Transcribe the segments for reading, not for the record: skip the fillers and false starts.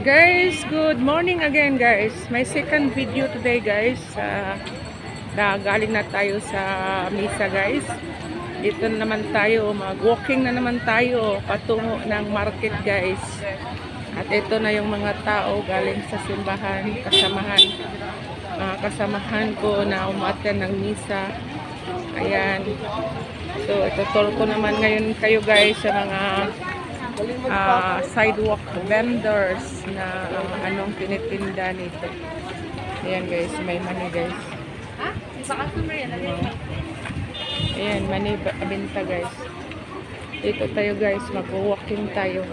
Guys, good morning again guys. My second video today guys. Galing na tayo sa misa guys. Dito na naman tayo, mag-walking na naman tayo patungo ng market guys. At ito na yung mga tao galing sa simbahan, kasamahan ko na umattend ng misa. Ayan. So, ituturo ko naman ngayon kayo guys sa mga sidewalk vendors na anong tinitinda nito. Ayan guys, may mani guys. Ayan, mani binta guys. Dito tayo guys, mag-walking tayo.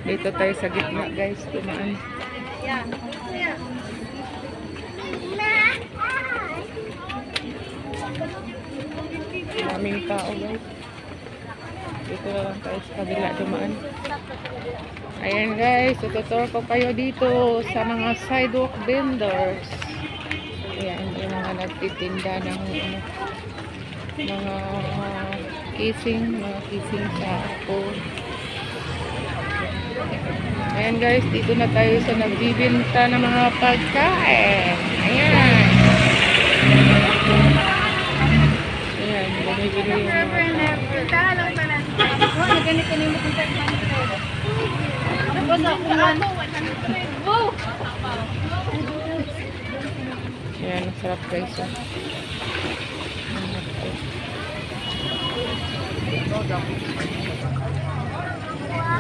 Dito tayo sa gitna guys, tumaan. Daming tao guys. Dito na lang tayo sa kabila dumaan. Ayan guys, tututuro ko kayo dito sa mga sidewalk vendors. Ayan, yung mga nagtitinda ng mga kissing sa phone. Ayan guys, dito na tayo sa nagbibinta ng mga pagkain. Ayan. Ayan, bumibili yung mga ayan, masarap guys.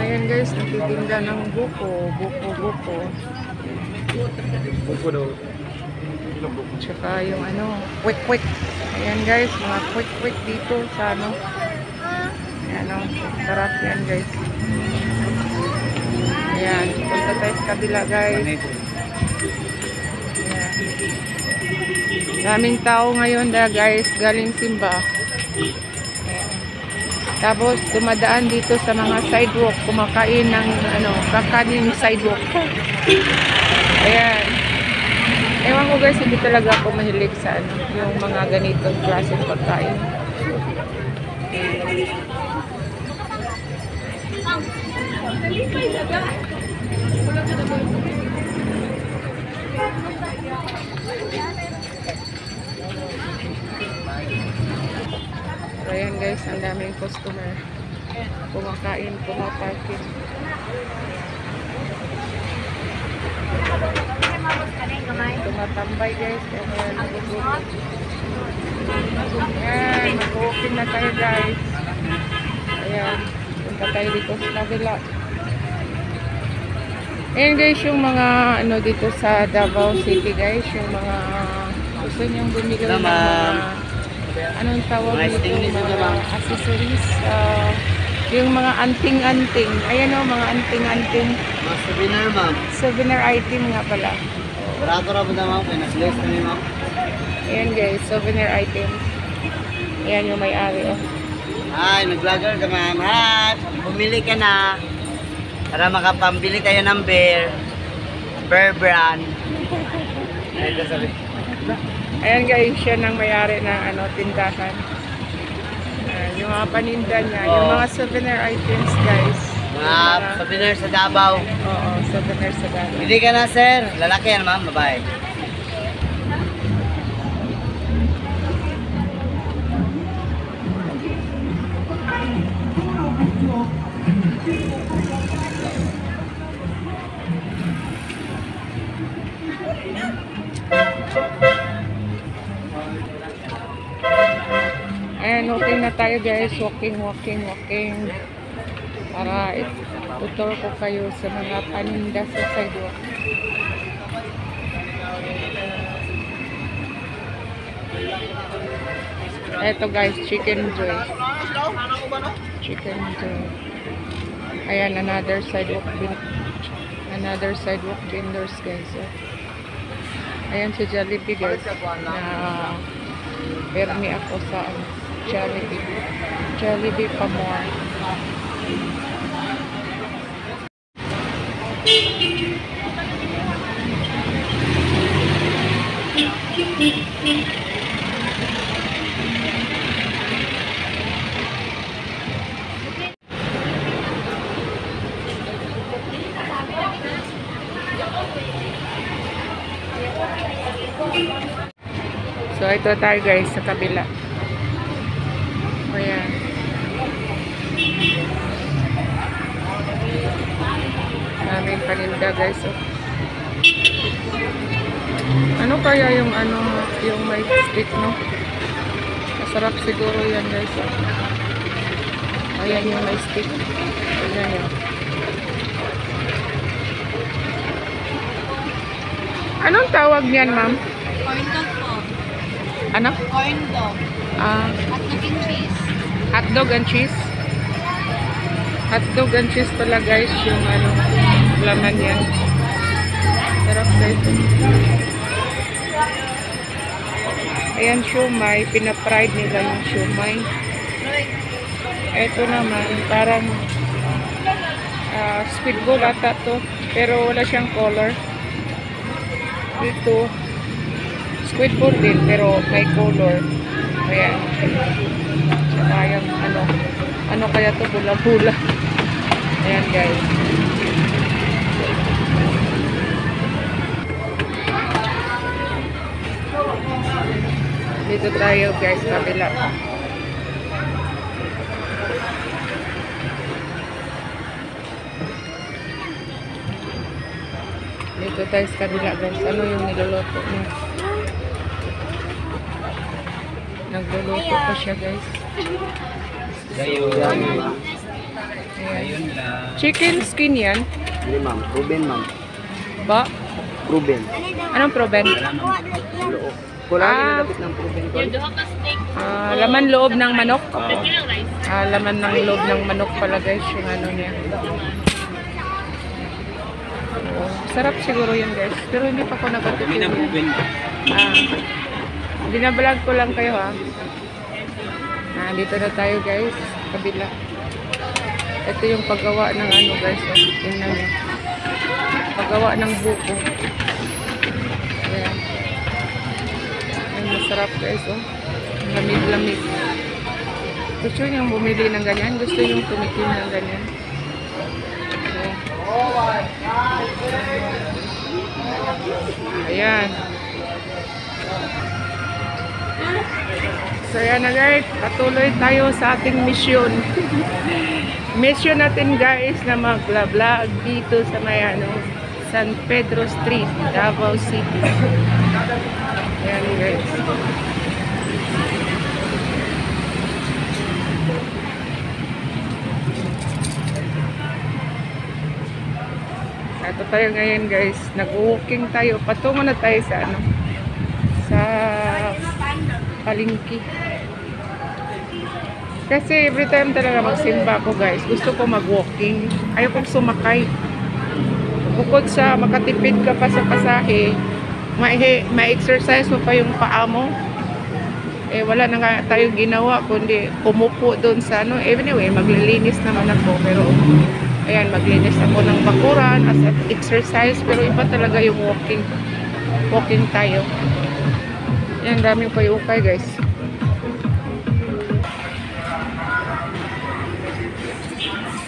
Ayan guys, nagtitinda ng buko. Buko daw. Tsaka yung quick. Ayan guys, mga quick dito sa ayan sarap yan guys. Ayan, punta tayo sa kabila guys. Ayan. Daming tao ngayon guys, galing simba. Ayan. Tapos dumadaan dito sa mga sidewalk, kumakain ng kakanin sidewalk. Ayan. Ewan ko guys, hindi talaga ako mahilig sa yung mga ganitong klaseng pagkain. Ayan guys, ang daming customer. Kumakain, pumaparking. Tumatambay guys. Ayan, mag-walking na tayo guys. Ayan, punta tayo dito sa kabila. Ayan guys, yung mga dito sa Davao City guys, yung mga gusto nyong bumili ng mga anong tawag dito, mga accessories, yung mga anting-anting. Ayan o, mga anting-anting. Mga souvenir, ma'am. Souvenir item nga pala. Barato ra po na, ma'am. Pinag-bless na niyo, ma'am. Ayan guys, souvenir item. Ayan yung may-ari o. Ay, nag-vlogger ka, ma'am. Hi! Bumili ka na para makapambili tayo ng bear brand. Ayun sabi. Ayan guys, siya nang may-ari ng tindahan. Yung mga paninda niya, yung mga souvenir items guys. Mga souvenir sa Davao. Oo, souvenir sa Davao. Bili ka na, sir. Lalaki yan, ma'am. Babae. Ayan, walking na tayo guys. Walking. Para ituturo ko kayo sa mga paninda sa sidewalk. Eto guys, chicken joy. Ayan, another sidewalk vendors guys. Ayan si Jollibee guys. Na permi ako sa Jollibee pa more. So, ito tayo guys sa kabila. Ayan. Daming paninda guys. Oh. Ano kaya yung yung may stick, no? Masarap siguro yan guys. Oh. Ayan yung may stick. Ayan yun. Anong tawag niyan, ma'am? Corn dog po. Ano? Corn dog. Hotdog and cheese. Hotdog and cheese. Hotdog and cheese pala guys yung laman yan. Sarap guys. Ayan siomay, pina-fried nila yung siomay. Ito naman parang squid ball ata to, pero wala siyang color. Ito squid ball din pero may color. Ayan. Saka yung ano kaya to, bula-bula. Ayan guys. Dito tayo guys, kabila. Dito tayo sa kabila guys. Ano yung niluluto niya? Nagluluto pa siya guys. Ayun. Ayan. Chicken skin yan? Hindi ma'am, proven ma'am. Ba? Proven. Anong proben? Kulangin na dapat ng proven ko. Laman loob ng manok? Laman ng loob ng manok pala guys, yung ano niya. Sarap siguro yun guys, pero hindi pa ko nagatutin yan. Binablog ko lang kayo ha. Dito na tayo guys, kabila. Ito yung paggawa ng guys, tingnan nyo. Paggawa ng buko. Ayan. Ayan, masarap guys, oh. Lamig-lamig. Gusto nyo bumili ng ganyan? Gusto yung tumikim ng ganyan? Ayan. So ayan na guys, patuloy tayo sa ating mission. Mission natin guys na mag-vlog dito sa may San Pedro Street, Davao City. Ayan guys. Ito tayo ngayon guys, nag-walking tayo. Patungo na tayo sa sa palengke. Kasi every time talaga magsimba ko guys, gusto ko mag-walking. Ayaw kong sumakay. Bukod sa makatipid ka pa sa pasahe, ma-exercise mo pa yung paa mo. Wala na nga tayong ginawa kundi umupo doon sa anyway, maglilinis naman ako, pero ayan, maglinis ako ng bakuran as exercise, pero iba talaga yung walking tayo. Ayan, daming payukay guys.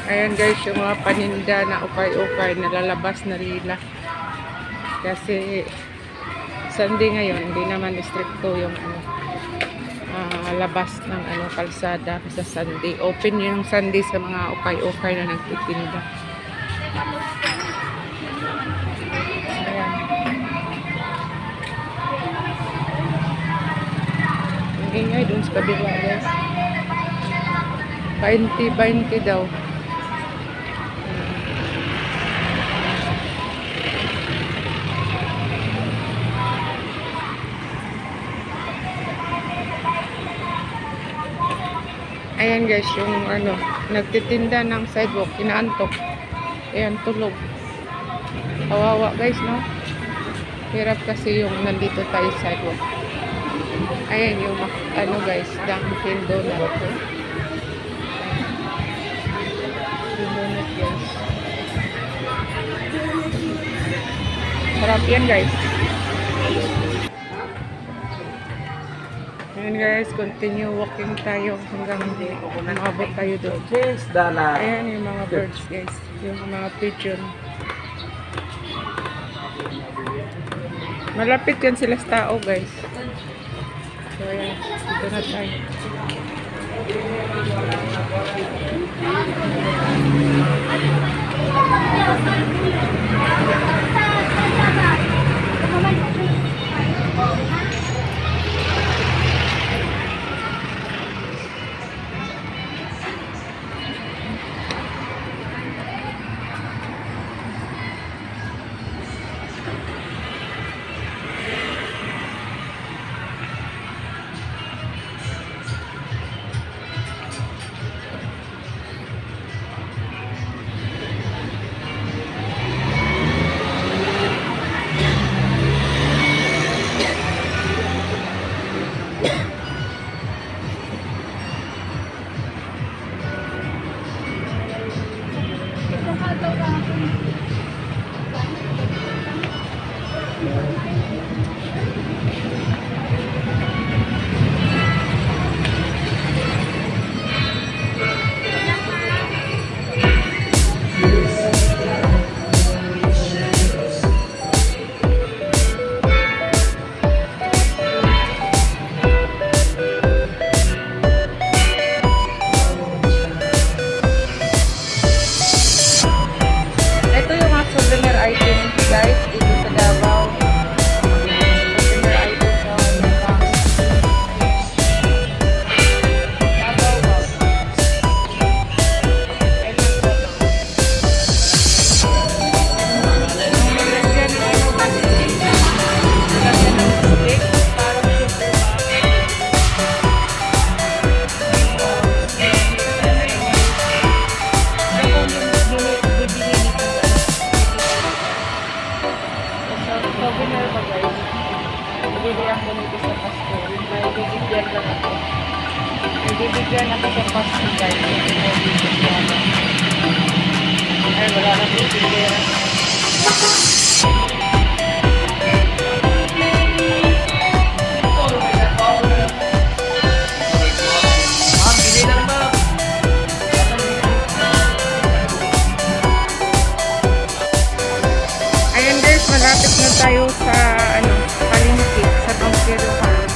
Ayan guys, yung mga paninda na ukay-ukay, nalalabas na rila. Kasi Sunday ngayon, hindi naman stricto yung labas ng kalsada sa Sunday. Open yung Sunday sa mga ukay-ukay na nagtitinda. Ayan. Ang ingay dun sa kabila guys. 20 daw. Ayan guys, yung nagtitinda ng sidewalk, inaantok. Ayan, tulog. Kawawa guys, no? Hirap kasi yung nandito tayo sidewalk. Ayan yung guys, Dunkin Donut. Donut guys. Sarap yan guys. Ayan guys, continue walking tayo hanggang umabot tayo doon. Ayan yung mga birds guys, yung mga pigeon. Malapit yan sila sa tao guys. So, ayan. Dito na tayo. Ito yung mga souvenir items guys dito sa Davao. Souvenir items sa Davao. Souvenir ba guys? Bibili ako nito sa Pasko. May bibigyan lang ako. May bibigyan ako sa Pasko guys. Ay, wala na po bibigyan. Ayan guys, malapit na tayo sa palengke, sa Bangkero Park.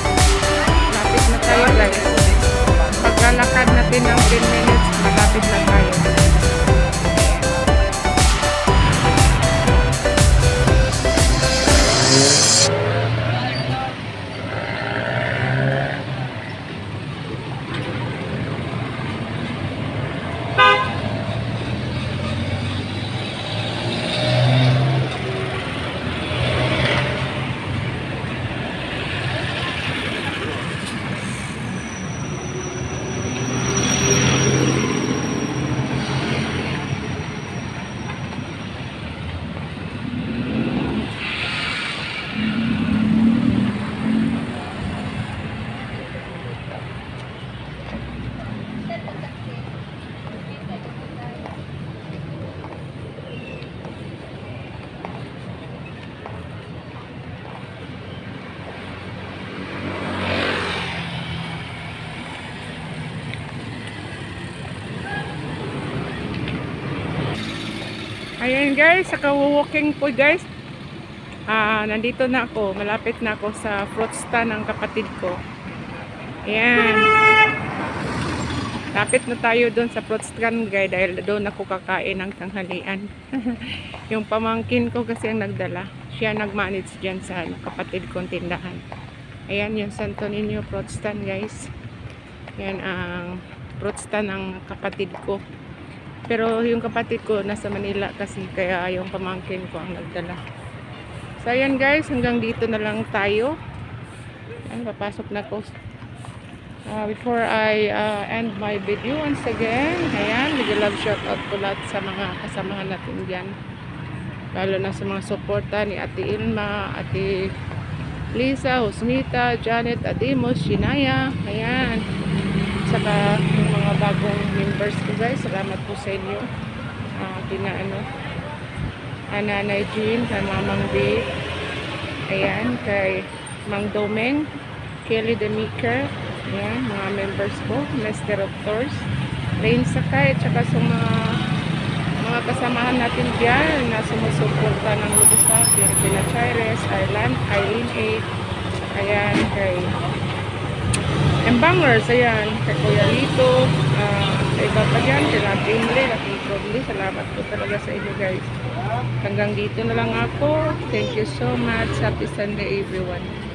Malapit na tayo guys. Paglalakad natin ng 10 minutes, malapit na tayo. Ayan guys, sa walking po guys. Nandito na ako, malapit na ako sa fruit stand ng kapatid ko. Ayan. Lapit na tayo doon sa fruit stand guys dahil doon ako kakain ng tanghalian. Yung pamangkin ko kasi ang nagdala. Siya nag-manage dyan sa kapatid kong tindahan. Ayan yung Santo Niño fruit stand guys. Yan ang fruit stand ng kapatid ko. Pero yung kapatid ko nasa Manila kasi kaya yung pamangkin ko ang nagdala. So ayan guys, hanggang dito na lang tayo. Ayan, papasok na ko. Before I end my video once again, ayan, nag-love shoutout ko lahat sa mga kasamahan natin dyan. Lalo na sa mga suporta ni Ate Ilma, Ate Lisa, Husmita, Janet, Adimos, Shinaya, ayan. Saka yung mga bagong members ko guys, salamat po sa inyo. Kina Nanay Jean, kay Mamang B, ayan, kay Mang Domeng, Kelly the Maker, ayan, mga members ko, Master of Tours, Rain Sakay, at saka sa mga kasamahan natin dyan na sumusuporta ng Lubusa, Pina Chaires, Eileen A, ayan, kay Embangers, ayan. Kay Kuya Lito. Sa iba pa dyan. Sila Kimli, Laking Probli. Salamat po talaga sa inyo guys. Hanggang dito na lang ako. Thank you so much. Happy Sunday everyone.